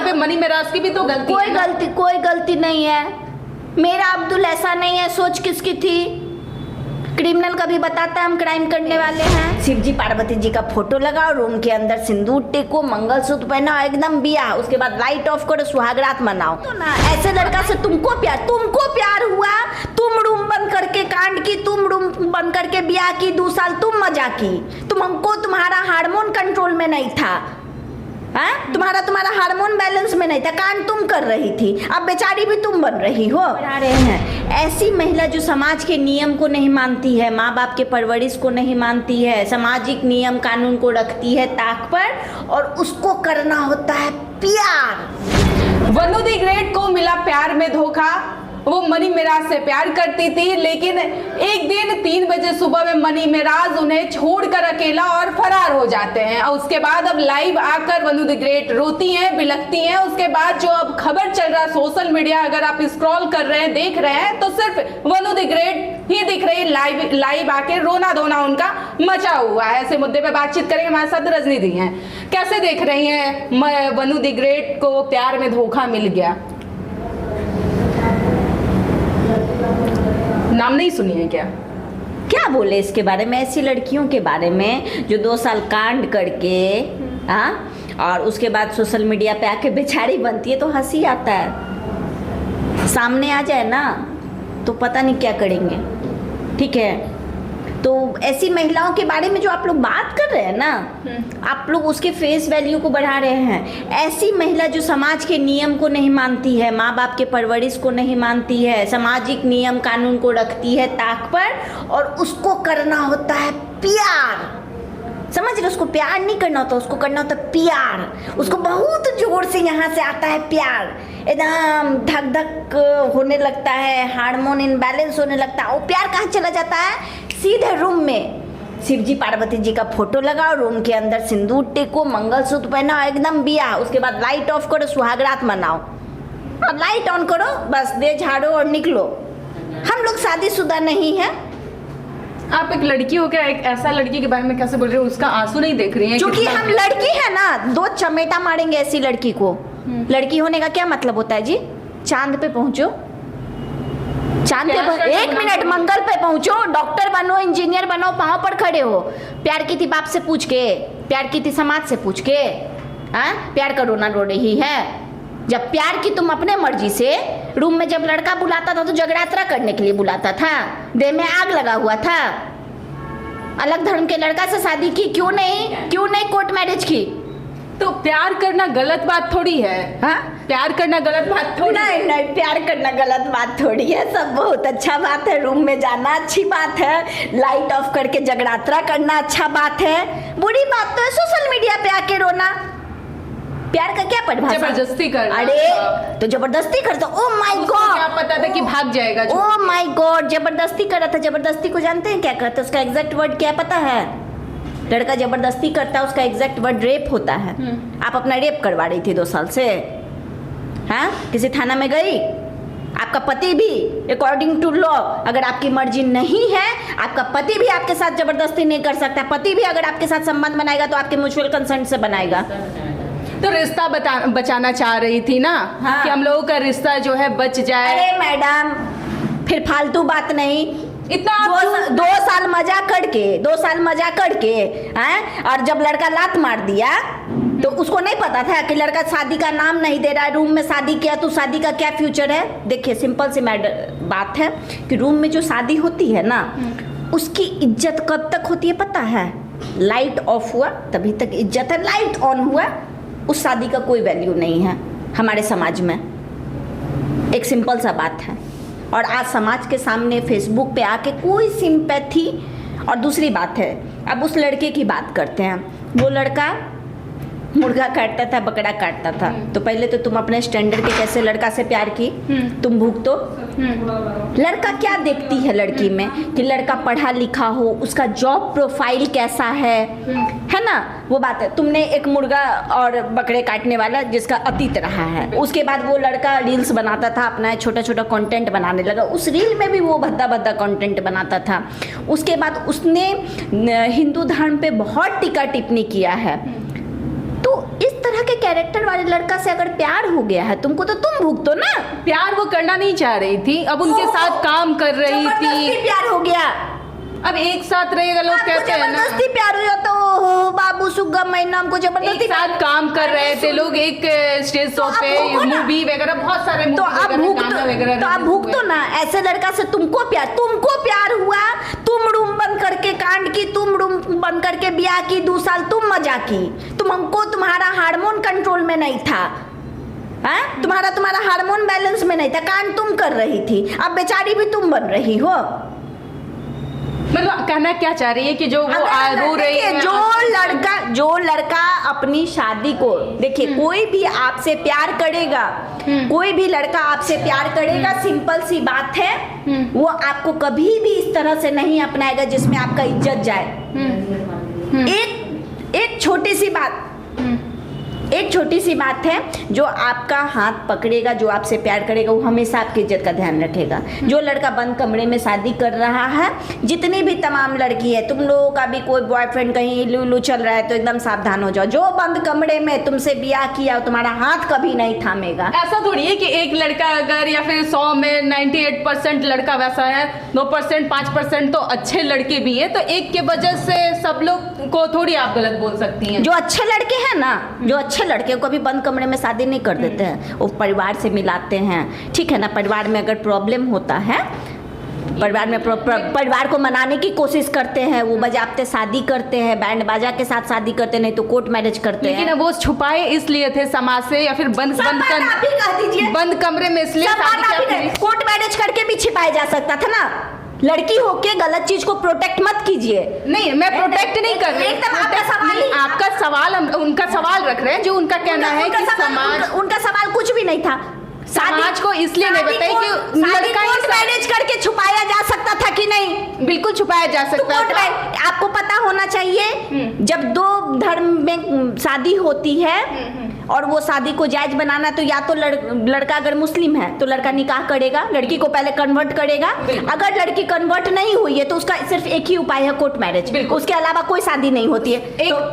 पे मनी मेराज की भी तो गलती है। कोई गलती नहीं है। मेरा अब्दुल ऐसा नहीं है, सोच किसकी थी? क्रिमिनल कभी बताता है हम क्राइम करने वाले हैं? शिव जी पार्वती जी का फोटो लगाओ, रूम के अंदर सिंदूर टेको, मंगलसूत्र पहनाओ, एकदम बिया, उसके बाद लाइट ऑफ करो, सुहागरात मनाओ। तो ना ऐसे लड़का से तुमको प्यार हुआ, तुम रूम बंद करके कांड की, तुम रूम बंद करके ब्याह की, 2 साल तुम मजा की, हमको तुम्हारा हार्मोन कंट्रोल में नहीं था, तुम्हारा हार्मोन बैलेंस में नहीं था, कांड तुम कर रही थी, अब बेचारी भी तुम बन रही हो। बढ़ा रहे हैं ऐसी महिला जो समाज के नियम को नहीं मानती है, माँ बाप के परवरिश को नहीं मानती है, सामाजिक नियम कानून को रखती है ताक पर, और उसको करना होता है प्यार। वनु दी ग्रेट को मिला प्यार में धोखा। वो मनी मेराज से प्यार करती थी, लेकिन एक दिन 3 बजे सुबह में मनी मेराज उन्हें छोड़कर अकेला और फरार हो जाते हैं। और उसके बाद अब लाइव आकर वनु द ग्रेट रोती हैं, बिलखती हैं। उसके बाद जो अब खबर चल रहा है सोशल मीडिया, अगर आप स्क्रॉल कर रहे हैं, देख रहे हैं, तो सिर्फ वनु द ग्रेट ही दिख रही है। लाइव आके रोना धोना उनका मचा हुआ है। ऐसे मुद्दे पे बातचीत करेंगे, हमारे साथ रजनी दी हैं। कैसे देख रही हैं वनु द ग्रेट को प्यार में धोखा मिल गया? नाम नहीं सुनी है क्या बोले इसके बारे में? ऐसी लड़कियों के बारे में जो 2 साल कांड करके और उसके बाद सोशल मीडिया पे आके बेचारी बनती है, तो हंसी आता है। सामने आ जाए ना तो पता नहीं क्या करेंगे। ठीक है, तो ऐसी महिलाओं के बारे में जो आप लोग बात कर रहे हैं ना, आप लोग उसके फेस वैल्यू को बढ़ा रहे हैं। ऐसी महिला जो समाज के नियम को नहीं मानती है, माँ बाप के परवरिश को नहीं मानती है, सामाजिक नियम कानून को रखती है ताक पर, और उसको करना होता है प्यार। समझ रहे? उसको प्यार नहीं करना होता, उसको करना होता प्यार। उसको बहुत जोर से यहाँ से आता है प्यार, एकदम धक धक होने लगता है, हार्मोन इनबैलेंस होने लगता है। वो प्यार कहाँ चला जाता है? सीधे रूम में शिव जी पार्वती जी का फोटो लगाओ, रूम के अंदर सिंदूर टेको, मंगलसूत्र पहनाओ, एकदम बिया, उसके बाद लाइट ऑफ करो, सुहागरात मनाओ। अब लाइट ऑन करो, बस दे झाड़ो और निकलो। हम लोग शादीशुदा नहीं है। आप एक लड़की हो क्या एक ऐसा लड़की के बारे में कैसे बोल रहे हो? उसका आंसू नहीं देख रही हैं? क्योंकि हम लड़की है ना, 2 चमेटा मारेंगे ऐसी लड़की को। लड़की होने का क्या मतलब होता है जी? चांद पे पहुंचो, चांद पे 1 मिनट मंगल पे पहुंचो, डॉक्टर बनो, इंजीनियर बनो, पांव पर खड़े हो। प्यार की थी बाप से पूछ के, प्यार की थी समाज से पूछ के? प्यार का रोना रो रही है। जब प्यार की तुम अपने मर्जी से, रूम में जब लड़का बुलाता था तो जगरात्रा करने के लिए बुलाता था, देह में आग लगा हुआ था। अलग धर्म के लड़का से शादी की, क्यों नहीं कोर्ट मैरिज की? तो प्यार करना गलत बात थोड़ी है। प्यार करना गलत बात थोड़ी? नहीं, प्यार करना गलत बात थोड़ी है। सब बहुत अच्छा बात है, रूम में जाना अच्छी बात है, लाइट ऑफ करके जगरात्रा करना अच्छा बात है। बुरी बात तो है सोशल मीडिया पे आके रोना। प्यार का क्या परिभाषा? जबरदस्ती कर। अरे तो जबरदस्ती करता, ओ माय गॉड, क्या पता था कि भाग जाएगा? ओ माय गॉड, जबरदस्ती कर रहा था। जबरदस्ती को जानते हैं क्या कहते हैं? उसका एग्जैक्ट वर्ड क्या पता है? लड़का जबरदस्ती करता है, उसका एग्जैक्ट वर्ड रेप होता है। आप अपना रेप करवा रही थी 2 साल से, किसी थाना में गई? आपका पति भी अकॉर्डिंग टू लॉ, अगर आपकी मर्जी नहीं है, आपका पति भी आपके साथ जबरदस्ती नहीं कर सकता। पति भी अगर आपके साथ संबंध बनाएगा तो आपके म्यूचुअल कंसेंट से बनाएगा। तो रिश्ता बचाना चाह रही थी ना, कि हम लोगों का रिश्ता जो है बच जाए। अरे मैडम, फिर फालतू बात नहीं। इतना 2 साल मजा करके हैं, और जब लड़का लात मार दिया तो उसको नहीं पता था कि लड़का शादी का नाम नहीं दे रहा है। रूम में शादी किया तो शादी का क्या फ्यूचर है? देखिए सिंपल सी बात है कि रूम में जो शादी होती है ना, उसकी इज्जत कब तक होती है पता है? लाइट ऑफ हुआ तभी तक इज्जत है, लाइट ऑन हुआ उस शादी का कोई वैल्यू नहीं है हमारे समाज में। एक सिंपल सा बात है। और आज समाज के सामने फेसबुक पे आके कोई सिंपैथी। और दूसरी बात है, अब उस लड़के की बात करते हैं। वो लड़का मुर्गा काटता था, बकरा काटता था, तो पहले तो तुम अपने स्टैंडर्ड के कैसे लड़का से प्यार की? तुम भुगतो। लड़का क्या देखती है लड़की में कि लड़का पढ़ा लिखा हो, उसका जॉब प्रोफाइल कैसा है ना? वो बात है। तुमने एक मुर्गा और बकरे काटने वाला जिसका अतीत रहा है, उसके बाद वो लड़का रील्स बनाता था, अपना छोटा छोटा कंटेंट बनाने लगा, उस रील में भी वो भद्दा भद्दा कंटेंट बनाता था। उसके बाद उसने हिंदू धर्म पे बहुत टीका टिप्पणी किया है। तो इस तरह के कैरेक्टर वाले लड़का से अगर प्यार हो गया है तुमको, तो तुम भुगतो ना। प्यार वो करना नहीं चाह रही थी, अब उनके साथ काम कर रही थी। जबरदस्ती प्यार हो गया। अब एक साथ रहेगा, लोग कहते हैं ना जबरदस्ती प्यार हो जाता, ओहो बाबू सुग्गा मैना हमको जबरदस्ती। एक साथ काम कर रहे थे लोग, एक स्टेज शो पे, मूवी वगैरह, बहुत सारे तो आप भुगतो ना। ऐसे लड़का से तुमको प्यार हुआ, तुम रूम बंद करके कांड की, तुम रूम बंद करके ब्याह की, 2 साल तुम मजा की, तुम्हारा हार्मोन कंट्रोल में नहीं था, तुम्हारा हार्मोन बैलेंस में नहीं था, कांड तुम कर रही थी, अब बेचारी भी तुम बन रही हो। मतलब कहना क्या चाह रही है कि जो वो रो रही है, जो लड़का अपनी शादी को देखिए, कोई भी आपसे प्यार करेगा, कोई भी लड़का आपसे प्यार करेगा, सिंपल सी बात है, वो आपको कभी भी इस तरह से नहीं अपनाएगा जिसमें आपका इज्जत जाए। एक छोटी सी बात है, जो आपका हाथ पकड़ेगा, जो आपसे प्यार करेगा, वो हमेशा आपकी इज्जत का ध्यान रखेगा। जो लड़का बंद कमरे में शादी कर रहा है, जितनी भी तमाम लड़की है, तुम लोगों का भी कोई बॉयफ्रेंड कहीं लूलू चल रहा है तो एकदम सावधान हो जाओ। जो बंद कमरे में तुमसे ब्याह किया, तुम्हारा हाथ कभी नहीं थामेगा। ऐसा थोड़ी है कि एक लड़का अगर, या फिर 100 में 98% लड़का वैसा है, 2% 5% तो अच्छे लड़के भी हैं, तो एक के वजह से सब लोग को थोड़ी आप गलत बोल सकती हैं। जो अच्छे लड़के हैं ना, जो अच्छे लड़के को कभी बंद कमरे में शादी नहीं कर देते हैं, वो परिवार से मिलाते हैं, ठीक है ना। परिवार में अगर प्रॉब्लम होता है, परिवार को मनाने की कोशिश करते हैं, वो बजाते शादी करते हैं, बैंड बाजा के साथ शादी करते, नहीं तो कोर्ट मैरिज करते हैं। लेकिन वो छुपाए इसलिए थे समाज से, या फिर बंद कमरे में इसलिए कोर्ट मैरिज करके भी छिपाया जा सकता था ना। लड़की होके गलत चीज को प्रोटेक्ट मत कीजिए। नहीं, मैं प्रोटेक्ट नहीं कर रही, एकदम आपका सवाल उनका सवाल रख रहे हैं, जो उनका कहना है कि समाज, उनका सवाल कुछ भी नहीं था। समाज को इसलिए नहीं बताई कि लड़का ही मैरिज करके छुपाया जा सकता था कि नहीं? बिल्कुल छुपाया जा सकता था। आपको पता होना चाहिए, जब 2 धर्म में शादी होती है और वो शादी को जायज बनाना, तो या तो लड़का अगर मुस्लिम है तो लड़का निकाह करेगा, लड़की को पहले कन्वर्ट करेगा। अगर लड़की कन्वर्ट नहीं हुई है तो उसका सिर्फ एक ही उपाय है, कोर्ट मैरिज। उसके अलावा कोई शादी नहीं होती है।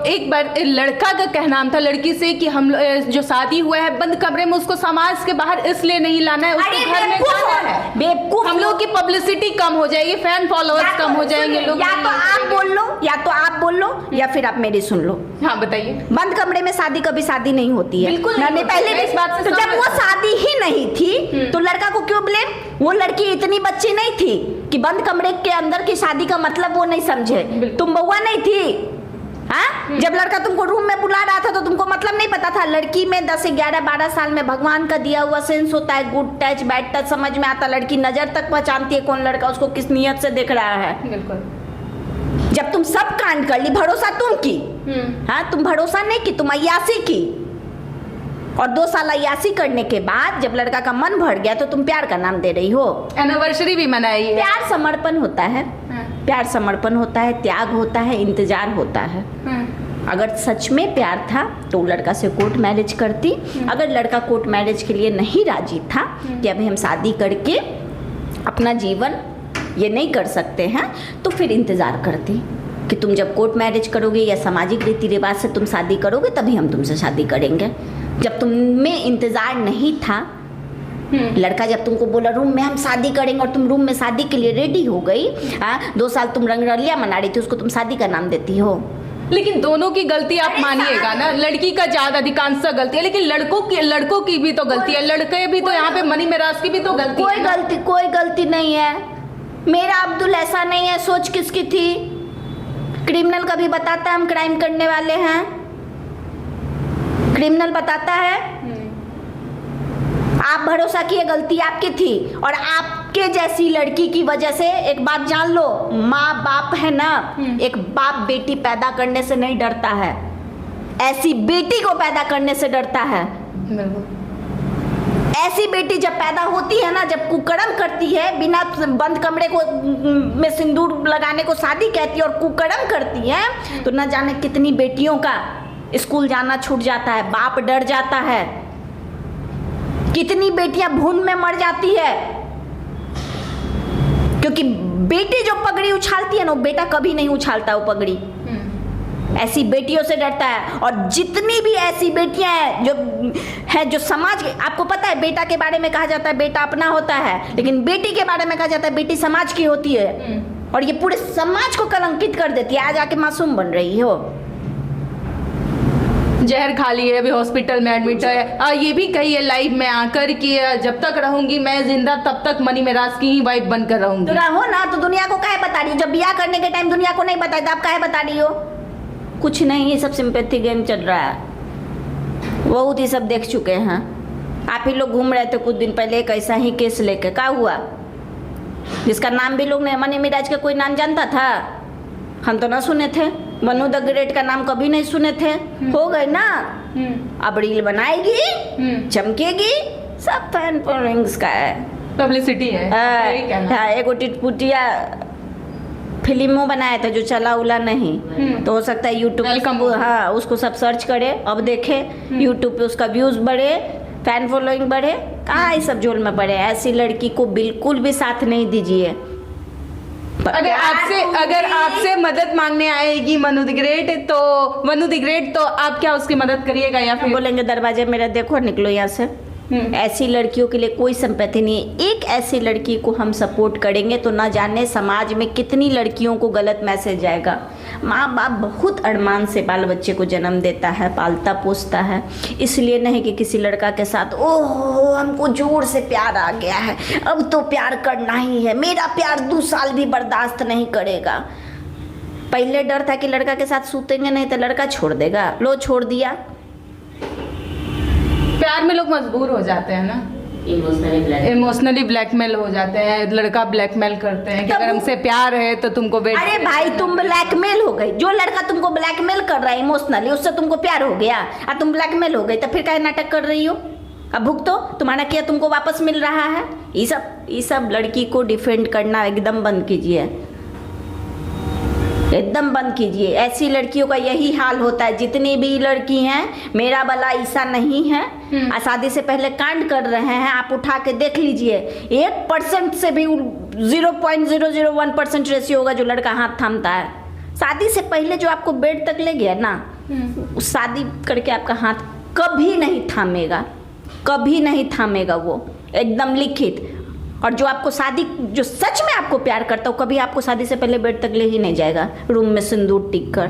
एक बार लड़का का कहना था लड़की से कि हम जो शादी हुआ है बंद कमरे में, उसको समाज के बाहर इसलिए नहीं लाना है, उसको घर में लाना है। बेवकूफ, हम लोग की पब्लिसिटी कम हो जाएगी, फैन फॉलोअर्स कम हो जाएंगे लोग। या तो आप बोल लो या फिर आप मेरी सुन लो। हाँ बताइए। बंद कमरे में कभी शादी नहीं होती है, बिल्कुल नहीं। पहले इस बात से, तो जब वो शादी ही नहीं थी तो लड़का को क्यों ब्लेम? वो लड़की इतनी बच्ची नहीं थी कि बंद कमरे के अंदर की शादी का मतलब वो नहीं समझे। तुम बउआ नहीं थी, हाँ? जब लड़का तुमको रूम में बुला रहा था तो तुमको मतलब नहीं पता था? लड़की में 10 11 12 साल में भगवान का दिया हुआ सेंस होता है, गुड टच बैड टच समझ में आता। लड़की नजर तक पहचानती है कौन लड़का उसको किस नियत से देख रहा है। बिल्कुल। जब तुम सब कांड कर ली, भरोसा तुम की, हाँ, तुम भरोसा नहीं की, तुम अय्यासी की। और 2 साल अय्यासी करने के बाद जब लड़का का मन भर गया तो तुम प्यार का नाम दे रही हो। एनिवर्सरी भी मनाई है। प्यार समर्पण होता है, प्यार समर्पण होता है, त्याग होता है, इंतजार होता है। अगर सच में प्यार था तो लड़का से कोर्ट मैरिज करती। अगर लड़का कोर्ट मैरिज के लिए नहीं राजी था कि अभी हम शादी करके अपना जीवन ये नहीं कर सकते हैं, तो फिर इंतजार करती कि तुम जब कोर्ट मैरिज करोगे या सामाजिक रीति रिवाज से तुम शादी करोगे तभी हम तुमसे शादी करेंगे। जब तुम में इंतजार नहीं था, लड़का जब तुमको बोला रूम में हम शादी करेंगे और तुम रूम में शादी के लिए रेडी हो गई, 2 साल तुम रंगरलिया मना रही थी, उसको तुम शादी का नाम देती हो। लेकिन दोनों की गलती आप मानिएगा ना, लड़की का ज्यादा अधिकांश गलती है, लेकिन लड़कों की भी तो गलती है। लड़के भी तो यहाँ पे मनी मेराज की भी तो गलती है। कोई गलती नहीं है। मेरा अब्दुल ऐसा नहीं है, सोच किसकी थी? क्रिमिनल कभी बताता है हम क्राइम करने वाले हैं? क्रिमिनल बताता है? आप भरोसा किए, गलती आपकी थी। और आपके जैसी लड़की की वजह से एक बात जान लो, माँ बाप है ना, एक बाप बेटी पैदा करने से नहीं डरता है, ऐसी बेटी को पैदा करने से डरता है। ऐसी बेटी जब पैदा होती है ना, जब कुकर्म करती है, बिना बंद कमरे को में सिंदूर लगाने को शादी कहती है और कुकर्म करती है, तो न जाने कितनी बेटियों का स्कूल जाना छूट जाता है, बाप डर जाता है, कितनी बेटियां भून में मर जाती है। क्योंकि बेटी जो पगड़ी उछालती है ना, बेटा कभी नहीं उछालता वो पगड़ी। ऐसी बेटियों से डरता है। और जितनी भी ऐसी बेटियां हैं जो समाज के, आपको पता है बेटा के बारे में कहा जाता है बेटा अपना होता है, लेकिन बेटी के बारे में कहा जाता है बेटी समाज की होती है। और ये पूरे समाज को कलंकित कर देती है। आज आके मासूम बन रही हो, जहर खा ली है, अभी हॉस्पिटल में एडमिट है। ये भी कही है लाइव में आकर कि जब तक रहूंगी मैं जिंदा तब तक मनी मेराज की ही वाइफ बनकर रहूंगी। तो रहो ना, तो दुनिया को काहे बता रही हो? जब ब्याह करने के टाइम दुनिया को नहीं बताया तो आप काहे बता रही हो? कुछ नहीं, ये सब सिंपैथी गेम चल रहा है, बहुत ही सब देख चुके हैं। आप ही लोग घूम रहे थे कुछ दिन पहले एक ऐसा ही केस लेके, क्या हुआ? जिसका नाम भी लोग ने, मनी मिराज का कोई नाम जानता था? हम तो ना सुने थे। मनु द ग्रेट का नाम कभी नहीं सुने थे। हो गए ना, अब रील बनाएगी, चमकेगी, सब फैन फॉलोइंग्स का है, पब्लिसिटी है। हाँ, एक टिटपुटिया फिल्मों बनाया था जो चला उला नहीं, तो हो सकता है यूट्यूब, हाँ, उसको सब सर्च करे, अब देखे यूट्यूब पे उसका व्यूज बढ़े, फैन फॉलोइंग बढ़े। कहाँ इस सब झोल में पड़े? ऐसी लड़की को बिल्कुल भी साथ नहीं दीजिए। अगर आपसे मदद मांगने आएगी मनु द ग्रेट, तो आप क्या उसकी मदद करिएगा या फिर बोलेंगे दरवाजे मेरा देखो, निकलो यहाँ से? ऐसी लड़कियों के लिए कोई संपत्ति नहीं है। एक ऐसी लड़की को हम सपोर्ट करेंगे तो ना जाने समाज में कितनी लड़कियों को गलत मैसेज जाएगा। माँ बाप बहुत अरमान से बाल बच्चे को जन्म देता है, पालता पोसता है, इसलिए नहीं कि किसी लड़का के साथ ओह हमको जोर से प्यार आ गया है, अब तो प्यार करना ही है, मेरा प्यार 2 साल भी बर्दाश्त नहीं करेगा। पहले डर था कि लड़का के साथ सूतेंगे नहीं तो लड़का छोड़ देगा, लो छोड़ दिया। प्यार में लोग मजबूर हो जाते हैं ना, इमोशनली ब्लैकमेल हो जाते हैं, लड़का ब्लैकमेल करते हैं कि अगर हमसे प्यार है तो तुमको बेट। अरे भाई तुम ब्लैकमेल हो गई, जो लड़का तुमको ब्लैकमेल कर रहा है इमोशनली, उससे तुमको प्यार हो गया और तुम ब्लैकमेल हो गई, तो फिर क्या नाटक कर रही हो? अब भुगतो, तुम्हारा किया तुमको वापस मिल रहा है। ये सब लड़की को डिफेंड करना एकदम बंद कीजिए, एकदम बंद कीजिए। ऐसी लड़कियों का यही हाल होता है। जितनी भी लड़की हैं, मेरा वाला ऐसा नहीं है, शादी से पहले कांड कर रहे हैं, आप उठा के देख लीजिए। 1% से भी 0.001% रेशियो होगा जो लड़का हाथ थामता है। शादी से पहले जो आपको बेड तक ले गया ना, उस शादी करके आपका हाथ कभी नहीं थामेगा, कभी नहीं थामेगा, वो एकदम लिखित। और जो आपको जो सच में आपको प्यार करता हो, कभी आपको शादी से पहले बेड तक ले ही नहीं जाएगा, रूम में सिंदूर टिक कर।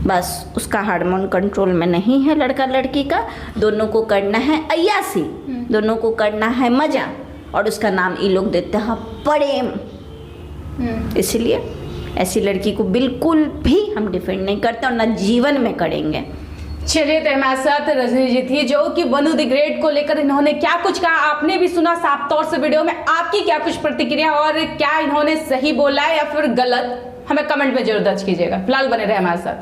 बस उसका हार्मोन कंट्रोल में नहीं है लड़का लड़की का। दोनों को करना है अय्यासी, दोनों को करना है मजा, और उसका नाम ये लोग देते हैं प्रेम। इसलिए ऐसी लड़की को बिल्कुल भी हम डिफेंड नहीं करते और ना जीवन में करेंगे। चलिए, तो हमारे साथ रजनी जी थी जो कि मनु द ग्रेट को लेकर इन्होंने क्या कुछ कहा आपने भी सुना साफ तौर से वीडियो में। आपकी क्या कुछ प्रतिक्रिया, और क्या इन्होंने सही बोला है या फिर गलत, हमें कमेंट में जरूर दर्ज कीजिएगा। फिलहाल बने रहे हमारे साथ।